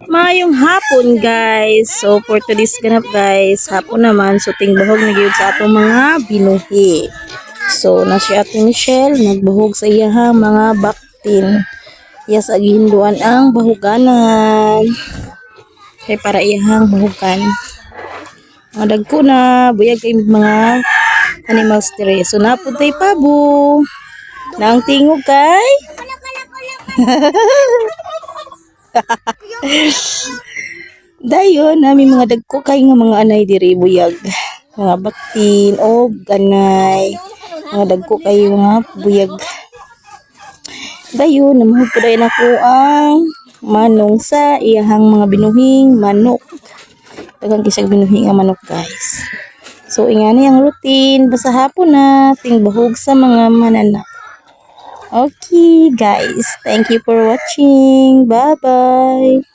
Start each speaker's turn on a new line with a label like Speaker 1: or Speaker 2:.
Speaker 1: Mayong hapon guys. So for today's ganap guys, hapon naman so tingbahog na gyud sa atong mga binuhi. So na si Ate Michelle nagbahog sa iyahang mga baktin. Yes, aginduan ang bahuganan. Kay para iyahang bahugan. Mga dagko na buyag kay mga animals dire. So naputay pabo. Nang tingog kay dayon nami mga dagko kay nga mga anay diri buyag. Mga baktin o ganay. Mga dagko kay mga buyag. Dayon namahud ko dayon ako ang manong sa iyahang mga binuhing manok. Daghang kisag binuhing nga manok guys. So ingani ang routine basta hapon na tingbahog sa mga manana. Okay guys, thank you for watching. Bye bye.